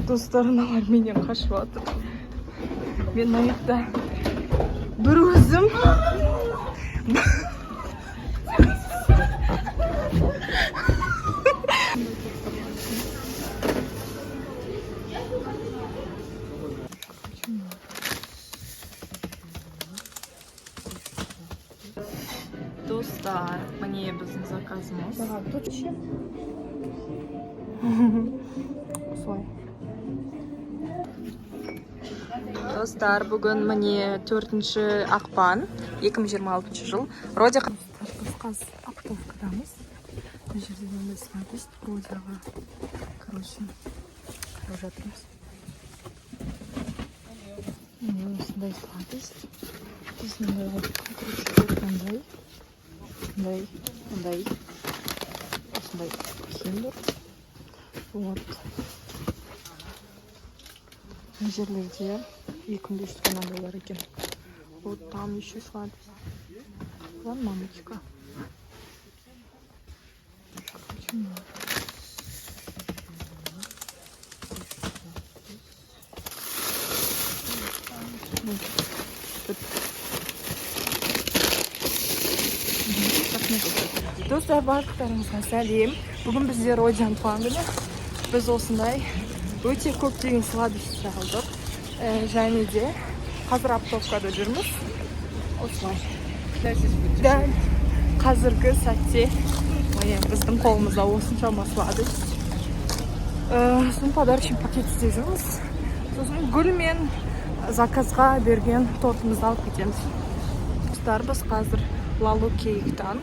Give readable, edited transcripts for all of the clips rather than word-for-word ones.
Dostlarına var menен kaçıp atır. Ben ayıkta bir özüm. Dostlar, mine bizim zakazımız. Dostlar, bugün mine 4 ақпан 2026 жыл. Роди қаз оптовкадамыз. Бұл жерде мындай сладость Родиға. Короче, қарап жатырмыз. Осындай сладость. Осындай қандай. Мындай. Осындай киндер. Вот. Мына жерлерде 200 грамм бар екен. Вот там еще сладость. Вон мамочка. Почему? Достар, барлықтарыңызға сәлем. Бүгін бізде Родиан туған күні. Біз осындай өте көптеген сладость алдық. Және де қазір оптовкада жүрміз. Осылай. Дәл қазіргі сәтте біздің қолымызда осыншама сладость. Сосын подарочный пакетте жүрміз. Сосын гүл мен заказға берген тортымызды алып кетеміз. Достар, біз қазір Лалу Кейктан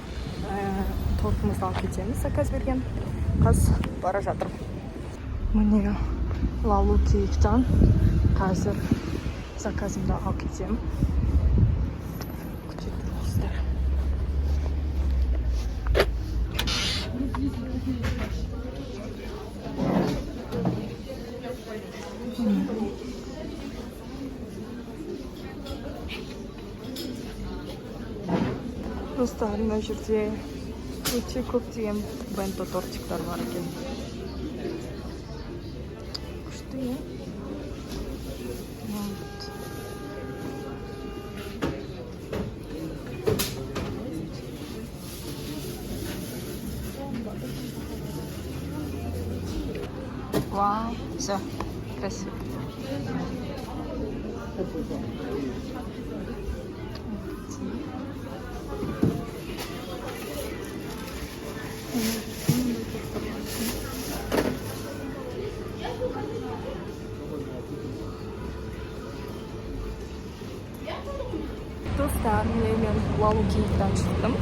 тортымызды алып кетеміз. Заказ берген қыз бара жатыр. Міне Лалу Кейктан қазір заказымды алып кетемін. Күтіп тұрыңыздар. Достар, мына жерде өте көптеген бенто тортиктар бар екен. Күшті, е? Вау, все, красиво. Достар, мен Лалу Кейктан шықтым.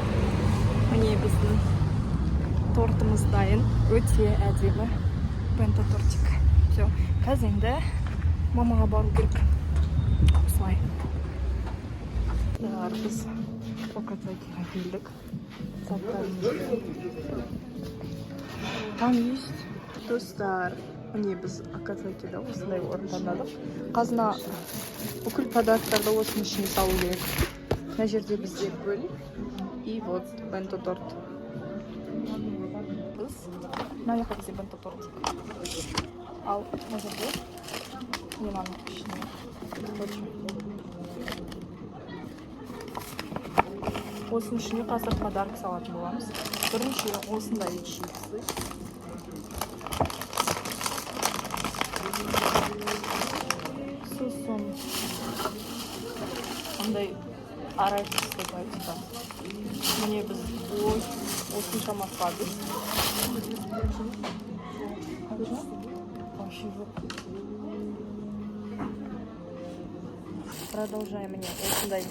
Міне біздің тортымыз дайын. Өте әдемі бенто тортик. Все, қазір енді мамаға бару керек. Осылай. Біз Окацакиға келдік. Заттарымызды. Там есть. Достар, міне біз Окацакида осындай орын таңдадық. Қазына бүкіл подарктарды осының ішіне салу керек. Мына жерде бізде гүл и вот бенто торт. Біз мына жаққа бізде бенто тортик. Ал мына жерде лимонның ішіне. Осының ішіне қазір подарок салатын боламыз. Бірінші осындай чипсы. Сосын андай арахис деп айтса. Міне біз осыншама сладость. Вообще жоқ. Продолжаем міне осындай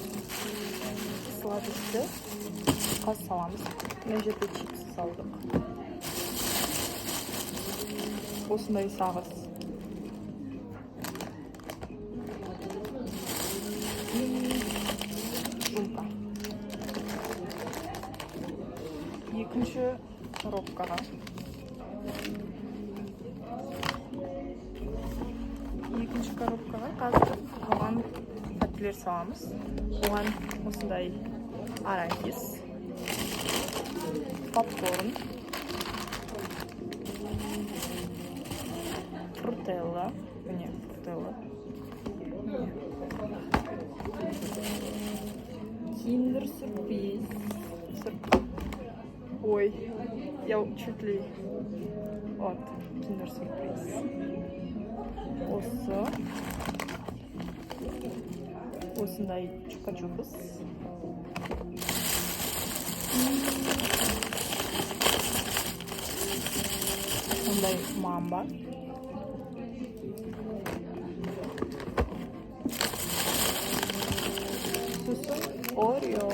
сладості қаз саламыз. Мына жерде чипсы салдық. Осындай сағыз. Екінші коробкаға. Екінші коробкаға қазір оған тәттілер саламыз. Оған осындай арахис, попкорн, фрутелла, фрутелла. Міне фрутелла. Киндер сюрприз. Ой, я чуть ли. Вот, киндер сюрприз. Осы. Осындай чупа-чупс. Осындай мамба. Сосын Орео.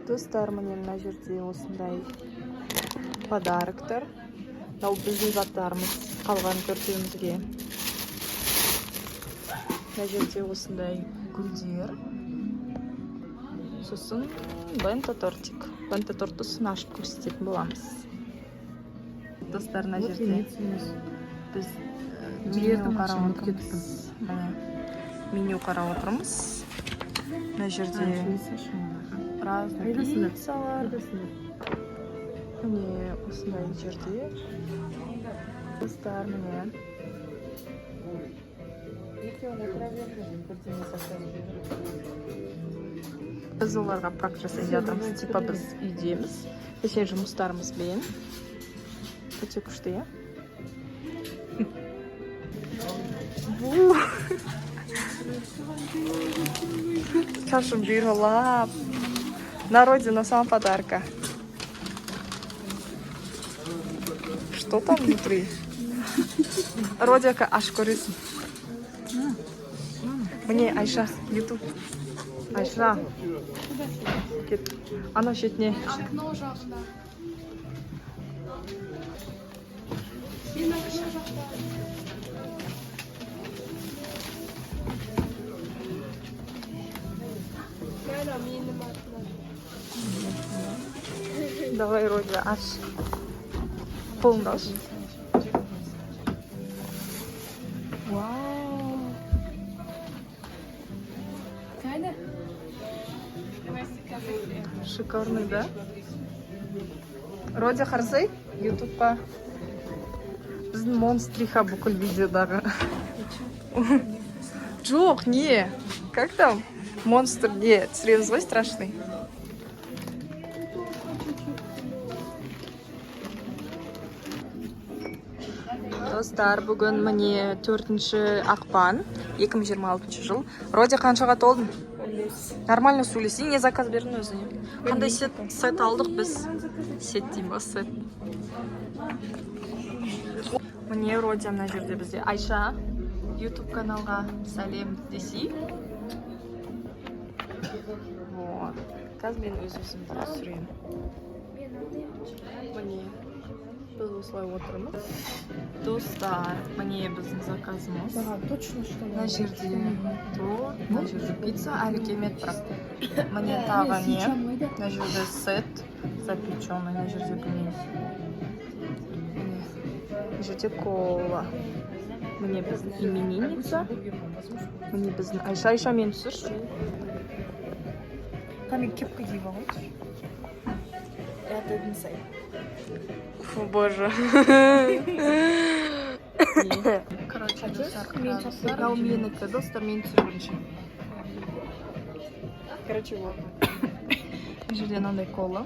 Достар, міне мына жерде осындай подароктар. Мынау біздің заттарымыз қалған төртеумізге. Мына жерде осындай гүлдер. Сосын бента тортик. Бента тортысын ашып көрсететін боламыз. Достар, мына жерде біз меню қарап отырмыз. Меню қарап отырмыз. Мына жерде разный пиццалар. Міне осындай жерде. Достар, міне. Біз оларға прак жасай жатырмыз. Типа біз үйдеміз. Кеше жұмыстарымызбен. Өте күшті, иә? Шашым бүйралап. На родину сам подарка. Что там внутри? Родика, аш көресің. Міне, Айша, YouTube. Айша. Кет. Ана шетіне. Давай, Родя, аш. Полный. Вау. Шикарный, да? Родя, қарсай? Ютубқа. Біздің монстриха бүкіл видеодағы. Жоқ, не. Как там? Монстр, не. Түсіреміз ғой страшный. Достар, бүгін міне 4 ақпан, 2026 жыл. Родя, қаншаға толдың? Нормально сөйлесей, не заказ бердің өзіне? Қандай сет алдық біз? Сет дейм ба, сет. Міне Родя мына жерде бізде. Айша, YouTube каналға сәлем десей. Вот. Қазір мен өз-өзімді түсірейін. Міне. Біз осылай отырмыз. Достар, міне біздің заказымыз. Мына жерде торт, мына жерде пицца, әлі келмеді бірақ. Міне тағы не? Мына жерде сет запеченный, мына жерде пельмени. Мына жерде кола. Міне біздің именинница. Міне біздің Айша мен түсірші. Там кепка киіп алғаншы. Это инсайд. О боже. Короче, достар, менікі, достар, мен түсіргенше. Короче, вот. Жерде мынандай кола.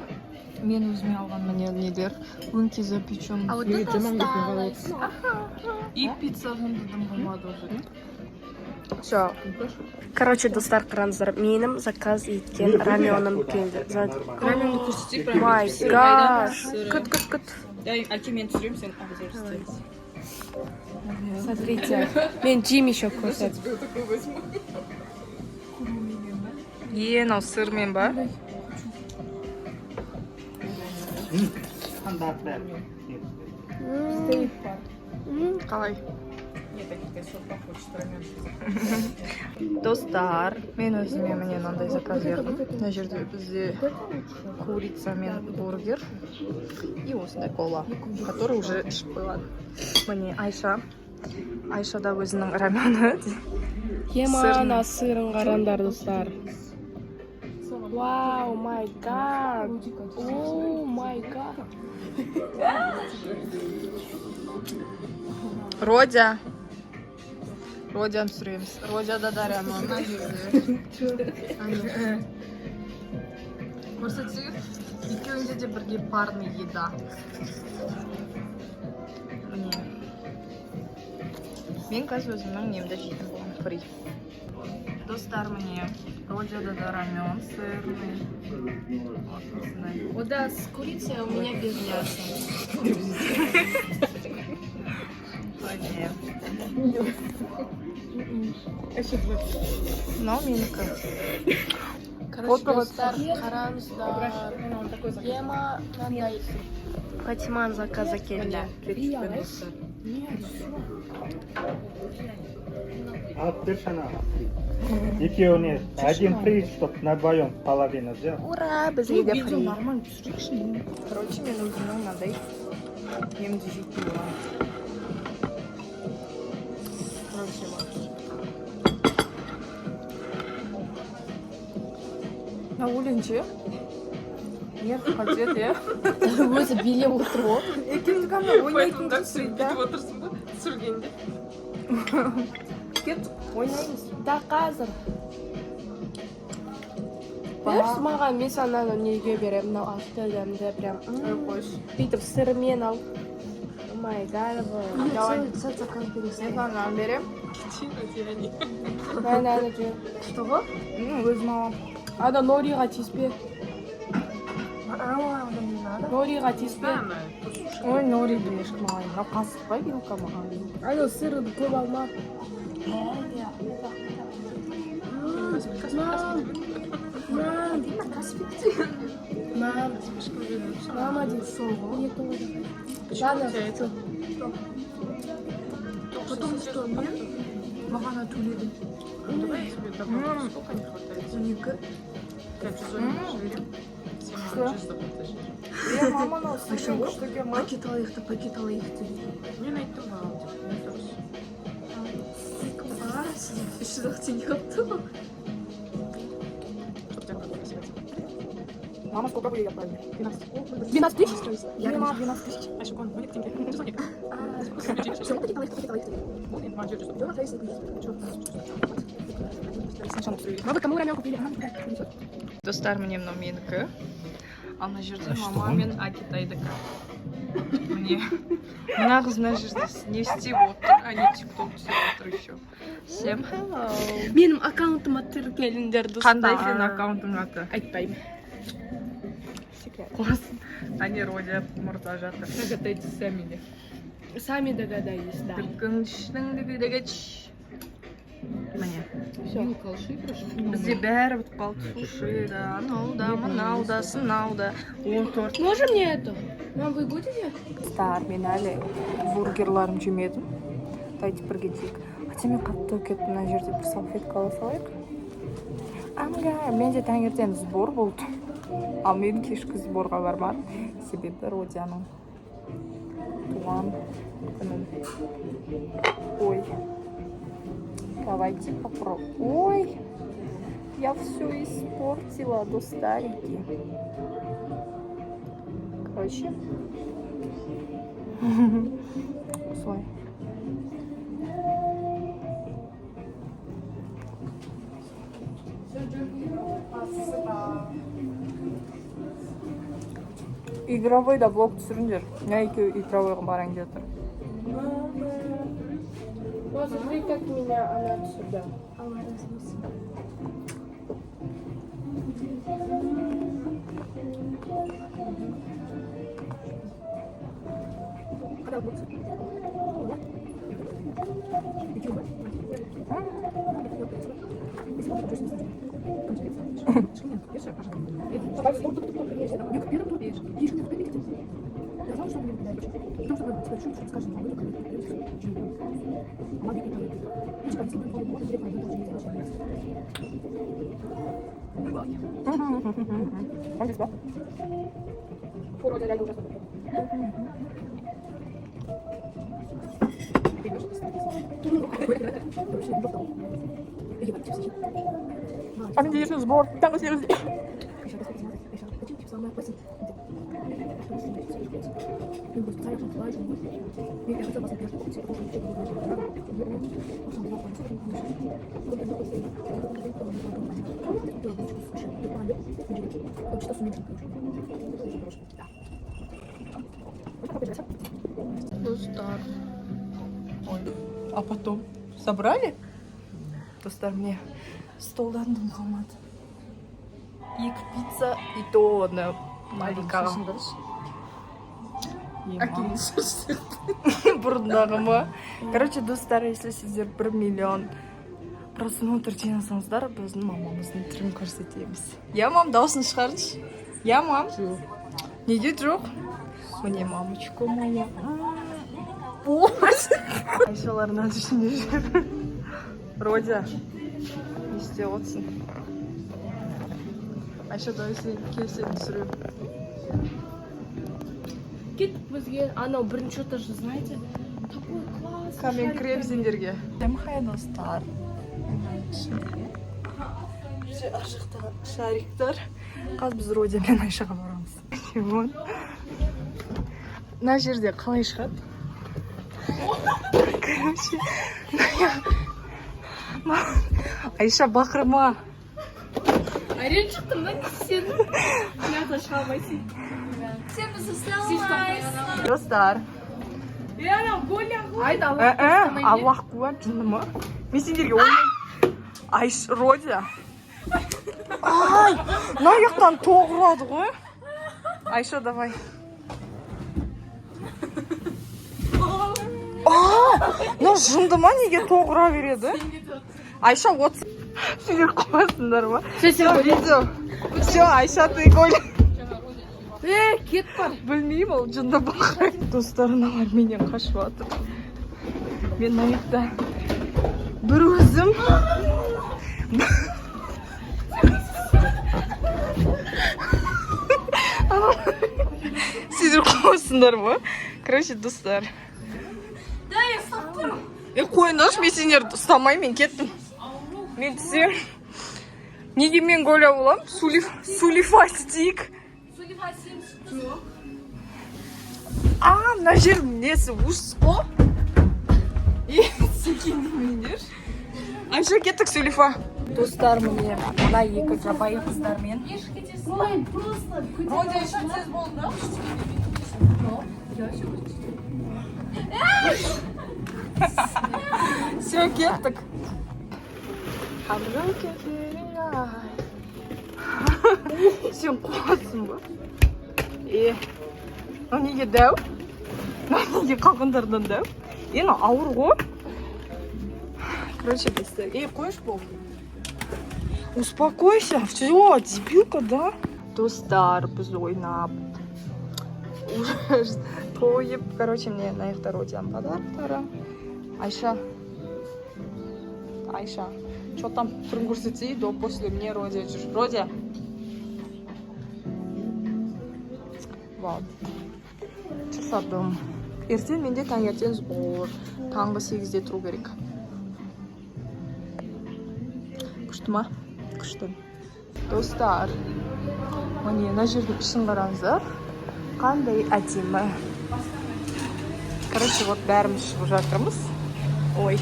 Мен өзіме алған міне нелер. Өңкей запечен. А вот это осталось. И пицца жындыдым болмады уже. Все. Короче, достар, қараңыздар, менің заказ еткен раменым келді. Раменді көрсетейік. Май гаш. Күт. Әке, мен түсірем, сен обзор істейміз. Смотрите, мен жем еще көрсет. Мынау сырмен ба? Қалай? Достар, мен өзіме міне мынандай заказ бердім. Мына жерде бізде курица мен бургер и осындай кола, который уже ішіп қойған. Міне Айша. Айша да өзінің рамені. Ана сырын қараңдар, достар. Вау, май гад. О, май гад. Родя. Родяны сүреміз. Родя да дарамын. Көрсетсек, екеуінде де бірге парный еда. Міне. Мен қазір өзімнің немді жейтін болам. Фри. Достар, міне. Родя да рамен сырный. О, да, с курицей, а у меня без мяса. Міне. Новинка. Короче, достар, қараңыздар. Ема мынандай Фатиман заказа келді. Алып берші ана. Екеуіне один фри, чтоб на вдвоем половина взял. Ура, бізге де фри. Короче, мен өзімнің мынандай немді жейтін боламын. Короче, на өлеңше не қажет, е? Өзі билеп отыр ғой. Екеуміз ғана ойнайтын тұрсыз, да? отырсың ба? Түсіргенде. Кет, ойнаймыз. Да, қазір. Берші маған, мен саған неге беремін, мынау асты дәмді прям. Бүйтіп сырымен ал. Май гад. Давай. Мен саған берем. Ана же. Что ғой? Өзім алам. Ана нориға тиіспе. Нориға тиіспе. Ой, нориді ешкім алайын. Мынау қасық па, вилка маған. Ана сырды көп алма. Мама дейді сол ғой. Ладно, что? Потом что, мен маған төледі. Давай я себе добавлю, сколько не хватает? 500 жирим. 700 жирим. Маман алсын, күштіге ма? Пакет алайықты дейді. Мен айттым маған деп. Мен дұрыс. Шырақ тен yaptı mı? Чтоб тебя как красиво. Мама, сколько будет отправить? 12. 12 тысяч? Я не могу 12 тысяч. А еще он будет деньги. Часовник. Мы бы кому рамен купили? Достар, мне мынау менікі. Ал мына жерде мама мен Акитайдікі. Міне. Мына қыз мына жерде не істеп отыр, а не тикток түсіріп отыр еще. Всем hello. Менің аккаунтыма тіркеліңдер, достар. Қандай сенің аккаунтың аты? Айтпаймын. Класс. Они Родя мұрта жатыр. Догадайтесь сами, не? Сами догадайтесь, да. Дүкіншінің. Міне. Все. Бізде бәрі бітіп қалды. Суши да, анау да, мынау да, сынау да. 14. Можно мне это? Мам, вы будете? Стар, мен әлі бургерларым жемедім. Дайте бірге тейік. Хотя мен қатты кетіп мына жерде бір салфетка ала салайық. Аңға, менде таңертең сбор болды. Ал мен кешкі сборға бармадым. Себебі Родяның туған күнін. Ой. Давайте попробуем. Ой, я все испортила, достарики. Короче. Слой. Игровой да блог түсіріңдер. Я екеуі игровойға барайын деп тұр. Вот смотри, как меня она отсюда. Он здесь, да? Организируем сбор. Там все люди. Достар. Ой. А потом собрали? Достар мне столдан дым қалмады. Екі пицца и то одна малика. Бұрындағы ма? Короче, достар, если сіздер 1 миллион просмотр жинасаңыздар, біздің мамамыздың түрін көрсетеміз. Я, мам, дауысын шығаршы. Я, мам. Неге жоқ? Міне мамочка моя. Айшаларынан ішінде жүр. Родя, не істеп отырсың? Айша, давай келсең түсірем. Кет бізге анау бірінші этажды, знаете, такой класс. Камен крем сендерге. Демхай достар. Ашықта шариктар. Қазір біз Родямен Айшаға барамыз. Мына жерде қалай шығады? Короче, Айша бақырма. Арен шықтым да, сен ұята шыға алмайсың. Сен бізді сыйламайсың. Достар. Айда, Аллах куә, жындымы? Мен сендерге ойнайын. Айш, Родя. Ай, мына аяқтан тоғырады ғой. Айша, давай. Мына жындыма неге тоғыра береді? Айша, отсы. Сендер қуасыңдар ма? Видео. Все, Айша, ты гойля. кет бар. Білмеймін, ол жынды бақыр. Достарыналар менен қашып атыр. Мен аяқта бір өзім. Сендер қуасыңдар ма? Короче, достар. Да, я ұстап тұрмын. Қойыңдаршы, мен сендерді ұстамай, мен кеттім. Мен түсем. Неге мен гойля болам? Сулифастик. Мына жер несі ұшсыз қо? Секендемендер. Айша, кеттік Сулифа. Достар міне, мына екі жабайы қыздармен. Ой, просто. Родя, еще тез болды. Все, кеттік. Сен қуасың ба? Неге дәу? Неге қалғандардан дәу? Ені ауыр ғой. Короче, достар. Қойш бол. Успокойся. Все, дебилка, да? Достар, біз ойнап. Уже тойып. Короче, мне на их Родяның подарктары. Айша. Айша. Что там түрін көрсетсе, до после мне Родя жүр. Родя. Вот. Жасадым. Ертең менде таңертең сбор. Таңғы 8-де тұру керек. Күшті ма? Күшті. Достар. Міне, мына жердің ішін қараңыздар. Қандай әдемі. Короче, вот бәріміз шығып жатырмыз. Ой.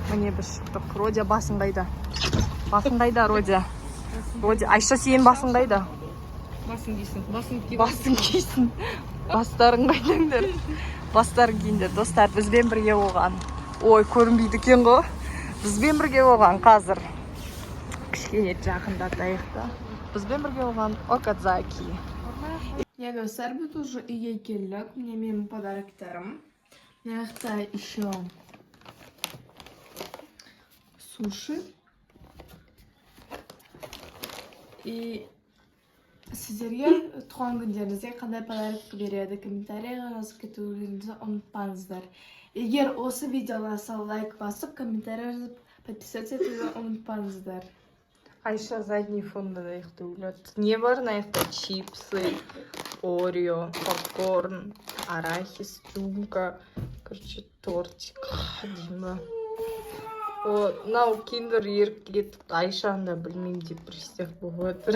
Міне біз шықтық. Родя, басың қайда? Басың қайда, Родя? Родя, Айша, сен басың қайда? Басын кейсін. Басың кейсін. Бастарын қайдаңдар. Бастарын кейіндер. Достар, бізбен бірге болған. Ой, көрінбейді екен ғой. Бізбен бірге болған қазір. Кішкене жақындатайық та. Бізбен бірге болған Оказаки. Я достар, біз уже үйге келдік. Мне менің подарктарым. Мына еще суши. И сіздерге туған күндеріңізде қандай подарок береді, комментарийға жазып кетуіңізді ұмытпаңыздар. Егер осы видеоға лайк басып, комментарий жазып, подписаться етуді ұмытпаңыздар. Айша задний фон да аяқта өледі. Не бар на аяқта? Чипсы, Орео, попкорн, арахис, тюмка. Короче, тортик. Дима. Мынау киндер еркелетіп Айшаны да білмеймін депрессия болып отыр.